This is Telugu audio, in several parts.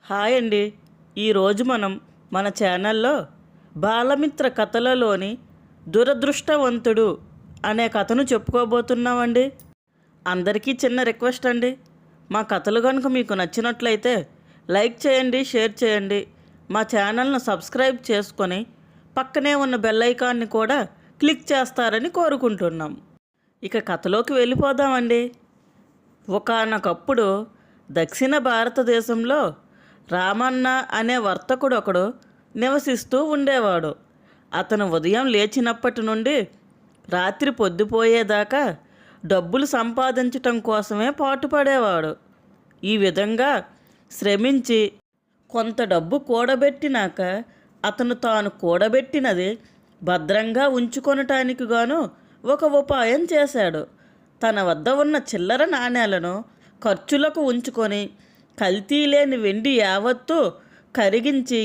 హాయ్ అండి. ఈరోజు మనం మన ఛానల్లో బాలమిత్ర కథలలోని దురదృష్టవంతుడు అనే కథను చెప్పుకోబోతున్నామండి. అందరికీ చిన్న రిక్వెస్ట్ అండి, మా కథలు కనుక మీకు నచ్చినట్లయితే లైక్ చేయండి, షేర్ చేయండి, మా ఛానల్ను సబ్స్క్రైబ్ చేసుకొని పక్కనే ఉన్న బెల్ ఐకాన్ని కూడా క్లిక్ చేస్తారని కోరుకుంటున్నాం. ఇక కథలోకి వెళ్ళిపోదామండి. ఒకానొకప్పుడు దక్షిణ భారతదేశంలో రామన్న అనే వర్తకుడు ఒకడు నివసిస్తూ ఉండేవాడు. అతను ఉదయం లేచినప్పటి నుండి రాత్రి పొద్దుపోయేదాకా డబ్బులు సంపాదించటం కోసమే పాటుపడేవాడు. ఈ విధంగా శ్రమించి కొంత డబ్బు కూడబెట్టినాక అతను తాను కూడబెట్టినది భద్రంగా ఉంచుకొనటానికి గాను ఒక ఉపాయం చేశాడు. తన వద్ద ఉన్న చిల్లర నాణేలను ఖర్చులకు ఉంచుకొని కల్తీ లేని వెండి యావత్తు కరిగించి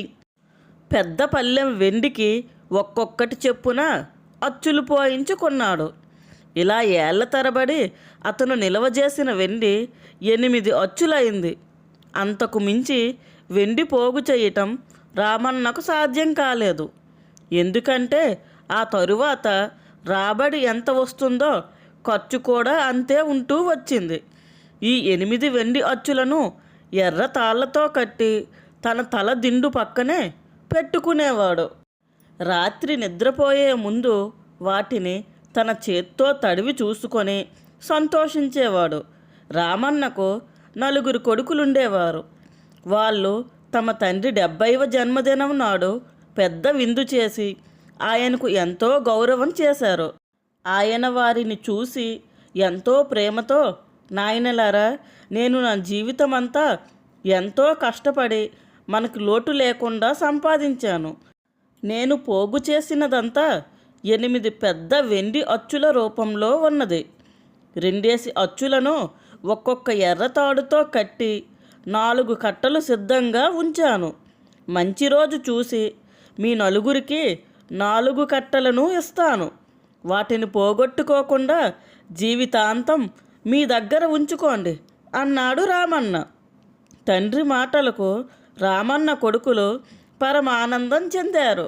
పెద్ద పళ్ళెం వెండికి ఒక్కొక్కటి చెప్పున అచ్చులు పోయించుకున్నాడు. ఇలా ఏళ్ల తరబడి అతను నిల్వ చేసిన వెండి 8 అచ్చులైంది. అంతకు మించి వెండి పోగు చేయటం రామన్నకు సాధ్యం కాలేదు. ఎందుకంటే ఆ తరువాత రాబడి ఎంత వస్తుందో ఖర్చు కూడా అంతే ఉంటూ వచ్చింది. ఈ 8 వెండి అచ్చులను ఎర్ర తాళ్లతో కట్టి తన తల దిండు పక్కనే పెట్టుకునేవాడు. రాత్రి నిద్రపోయే ముందు వాటిని తన చేత్తో తడివి చూసుకొని సంతోషించేవాడు. రామన్నకు 4 కొడుకులుండేవారు. వాళ్ళు తమ తండ్రి 70వ జన్మదినం నాడు పెద్ద విందు చేసి ఆయనకు ఎంతో గౌరవం చేశారు. ఆయన వారిని చూసి ఎంతో ప్రేమతో, నాయనలారా, నేను నా జీవితమంతా ఎంతో కష్టపడి మనకు లోటు లేకుండా సంపాదించాను. నేను పోగు చేసినదంతా 8 పెద్ద వెండి అచ్చుల రూపంలో ఉన్నది. 2 అచ్చులను ఒక్కొక్క ఎర్ర తాడుతో కట్టి 4 కట్టలు సిద్ధంగా ఉంచాను. మంచి రోజు చూసి మీ నలుగురికి 4 కట్టలను ఇస్తాను. వాటిని పోగొట్టుకోకుండా జీవితాంతం మీ దగ్గర ఉంచుకోండి అన్నాడు రామన్న. తండ్రి మాటలకు రామన్న కొడుకులు పరమానందం చెందారు.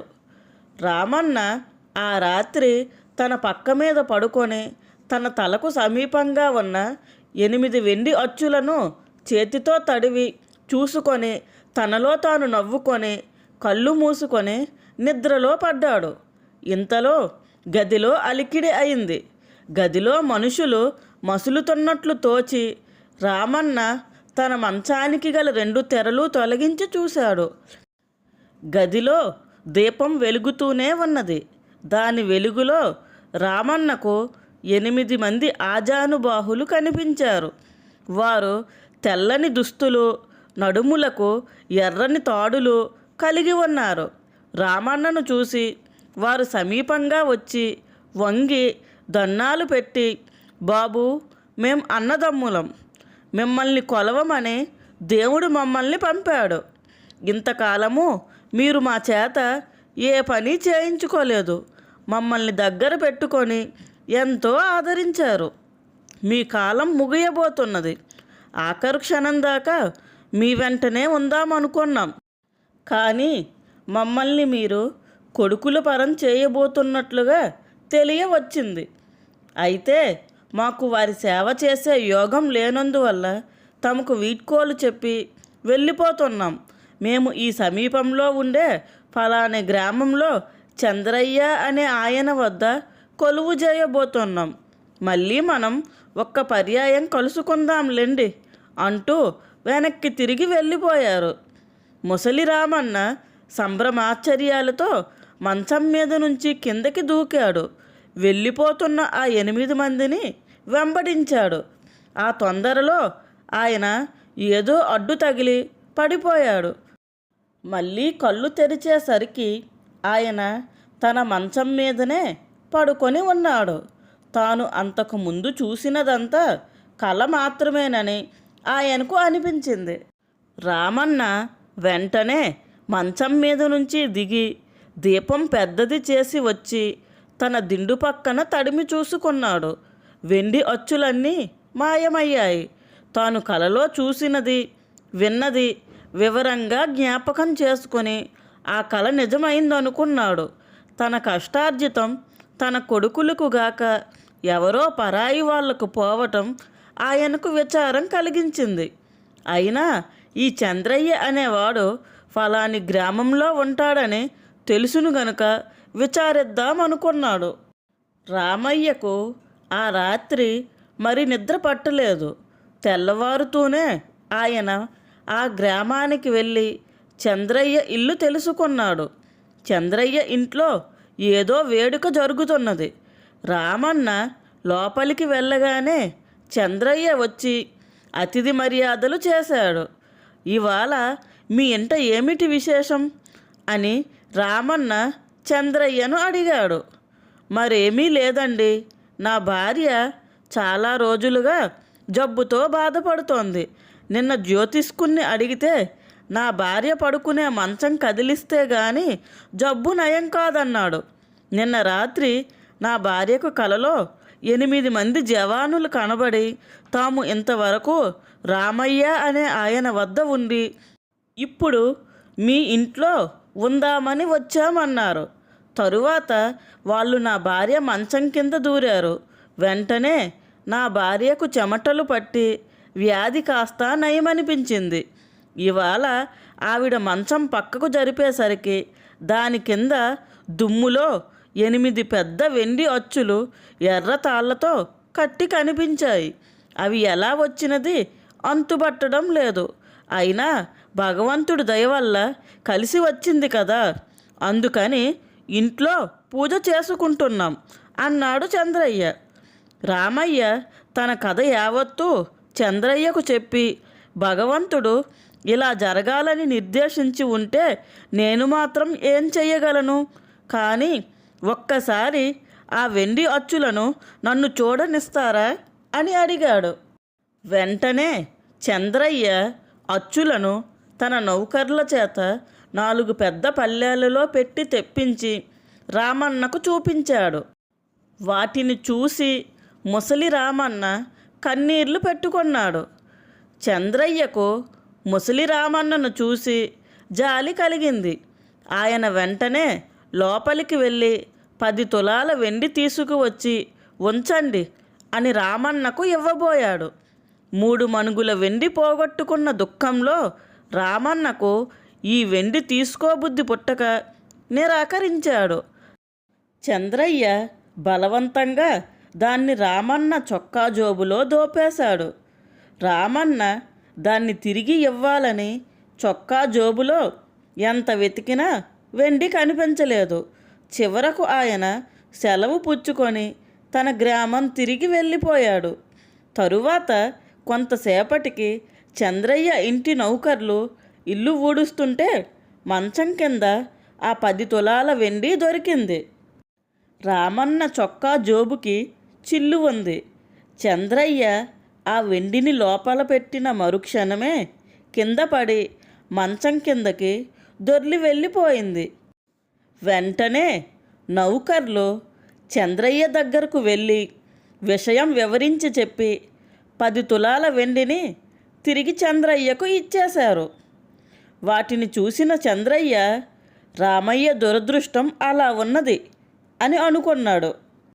రామన్న ఆ రాత్రి తన పక్క మీద పడుకొని తన తలకు సమీపంగా ఉన్న 8 వెండి అచ్చులను చేతితో తడివి చూసుకొని తనలో తాను నవ్వుకొని కళ్ళు మూసుకొని నిద్రలో పడ్డాడు. ఇంతలో గదిలో అలికిడి అయింది. గదిలో మనుషులు మసులుతున్నట్లు తోచి రామన్న తన మంచానికి గల 2 తెరలు తొలగించి చూశాడు. గదిలో దీపం వెలుగుతూనే ఉన్నది. దాని వెలుగులో రామన్నకు 8 మంది ఆజానుబాహులు కనిపించారు. వారు తెల్లని దుస్తులు, నడుములకు ఎర్రని తాడులు కలిగి ఉన్నారు. రామన్నను చూసి వారు సమీపంగా వచ్చి వంగి దన్నాలు పెట్టి, బాబు, మేం అన్నదమ్ములం, మిమ్మల్ని కొలవమని దేవుడు మమ్మల్ని పంపాడు. ఇంతకాలము మీరు మా చేత ఏ పని చేయించుకోలేదు. మమ్మల్ని దగ్గర పెట్టుకొని ఎంతో ఆదరించారు. మీ కాలం ముగియబోతున్నది. ఆఖరు క్షణం దాకా మీ వెంటనే ఉందామనుకున్నాం. కానీ మమ్మల్ని మీరు కొడుకుల పరం చేయబోతున్నట్లుగా తెలియవచ్చింది. అయితే మాకు వారి సేవ చేసే యోగం లేనందువల్ల తమకు వీడ్కోలు చెప్పి వెళ్ళిపోతున్నాం. మేము ఈ సమీపంలో ఉండే ఫలాని గ్రామంలో చంద్రయ్య అనే ఆయన వద్ద కొలువు చేయబోతున్నాం. మళ్ళీ మనం ఒక్క పర్యాయం కలుసుకుందాంలేండి అంటూ వెనక్కి తిరిగి వెళ్ళిపోయారు. ముసలి రామన్న సంభ్రమాశ్చర్యాలతో మంచం మీద నుంచి కిందకి దూకాడు. వెళ్ళిపోతున్న ఆ 8 మందిని వెంబడించాడు. ఆ తొందరలో ఆయన ఏదో అడ్డు తగిలి పడిపోయాడు. మళ్ళీ కళ్ళు తెరిచేసరికి ఆయన తన మంచం మీదనే పడుకొని ఉన్నాడు. తాను అంతకు ముందు చూసినదంతా కల మాత్రమేనని ఆయనకు అనిపించింది. రామన్న వెంటనే మంచం మీద నుంచి దిగి దీపం పెద్దది చేసి వచ్చి తన దిండు పక్కన తడిమి చూసుకున్నాడు. వెండి అచ్చులన్నీ మాయమయ్యాయి. తాను కలలో చూసినది విన్నది వివరంగా జ్ఞాపకం చేసుకొని ఆ కల నిజమైందనుకున్నాడు. తన కష్టార్జితం తన కొడుకులకు గాక ఎవరో పరాయి వాళ్లకు పోవటం ఆయనకు విచారం కలిగించింది. అయినా ఈ చంద్రయ్య అనేవాడు ఫలాని గ్రామంలో ఉంటాడని తెలుసును గనుక విచారిద్దామనుకున్నాడు. రామయ్యకు ఆ రాత్రి మరి నిద్ర పట్టలేదు. తెల్లవారుతూనే ఆయన ఆ గ్రామానికి వెళ్ళి చంద్రయ్య ఇల్లు తెలుసుకున్నాడు. చంద్రయ్య ఇంట్లో ఏదో వేడుక జరుగుతున్నది. రామన్న లోపలికి వెళ్ళగానే చంద్రయ్య వచ్చి అతిథి మర్యాదలు చేశాడు. ఇవాళ మీ ఇంట ఏమిటి విశేషం అని రామన్న చంద్రయ్యను అడిగాడు. మరేమీ లేదండి, నా భార్య చాలా రోజులుగా జబ్బుతో బాధపడుతోంది. నిన్న జ్యోతిష్కుణ్ణి అడిగితే నా భార్య పడుకునే మంచం కదిలిస్తే గాని జబ్బు నయం కాదన్నాడు. నిన్న రాత్రి నా భార్యకు కలలో 8 మంది జవానులు కనబడి తాము ఇంతవరకు రామయ్య అనే ఆయన వద్ద ఉండి ఇప్పుడు మీ ఇంట్లో ఉందామని వచ్చామన్నారు. తరువాత వాళ్ళు నా భార్య మంచం కింద దూరారు. వెంటనే నా భార్యకు చెమటలు పట్టి వ్యాధి కాస్త నయమనిపించింది. ఇవాళ ఆవిడ మంచం పక్కకు జరిపేసరికి దాని కింద దుమ్ములో 8 పెద్ద వెండి అచ్చులు ఎర్ర తాళ్లతో కట్టి కనిపించాయి. అవి ఎలా వచ్చినది అంతుబట్టడం లేదు. అయినా భగవంతుడి దయ వల్ల కలిసి వచ్చింది కదా, అందుకని ఇంట్లో పూజ చేసుకుంటున్నాం అన్నాడు చంద్రయ్య. రామయ్య తన కథ యావత్తూ చంద్రయ్యకు చెప్పి, భగవంతుడు ఇలా జరగాలని నిర్దేశించి ఉంటే నేను మాత్రం ఏం చెయ్యగలను, కానీ ఒక్కసారి ఆ వెండి అచ్చులను నన్ను చూడనిస్తారా అని అడిగాడు. వెంటనే చంద్రయ్య అచ్చులను తన నౌకర్ల చేత 4 పెద్ద పల్లెలలో పెట్టి తెప్పించి రామన్నకు చూపించాడు. వాటిని చూసి ముసలి రామన్న కన్నీళ్లు పెట్టుకున్నాడు. చంద్రయ్యకు ముసలి రామన్నను చూసి జాలి కలిగింది. ఆయన వెంటనే లోపలికి వెళ్ళి 10 తులాల వెండి తీసుకువచ్చి ఉంచండి అని రామన్నకు ఇవ్వబోయాడు. 3 మణుగుల వెండి పోగొట్టుకున్న దుఃఖంలో రామన్నకు ఈ వెండి తీసుకోబుద్ధి పుట్టక నిరాకరించాడు. చంద్రయ్య బలవంతంగా దాన్ని రామన్న చొక్కా జోబులో దోపేశాడు. రామన్న దాన్ని తిరిగి ఇవ్వాలని చొక్కా జోబులో ఎంత వెతికినా వెండి కనిపించలేదు. చివరకు ఆయన సెలవు పుచ్చుకొని తన గ్రామం తిరిగి వెళ్ళిపోయాడు. తరువాత కొంతసేపటికి చంద్రయ్య ఇంటి నౌకర్లు ఇల్లు ఊడుస్తుంటే మంచం కింద ఆ 10 తులాల వెండి దొరికింది. రామన్న చొక్కా జోబుకి చిల్లు ఉంది. చంద్రయ్య ఆ వెండిని లోపల పెట్టిన మరుక్షణమే కింద పడి మంచం కిందకి దొర్లి వెళ్ళిపోయింది. వెంటనే నౌకర్లు చంద్రయ్య దగ్గరకు వెళ్ళి విషయం వివరించి చెప్పి 10 తులాల వెండిని తిరిగి చంద్రయ్యకు ఇచ్చేశారు. వాటిని చూసిన చంద్రయ్య రామయ్య దురదృష్టం అలా ఉన్నది అని అనుకున్నాడు.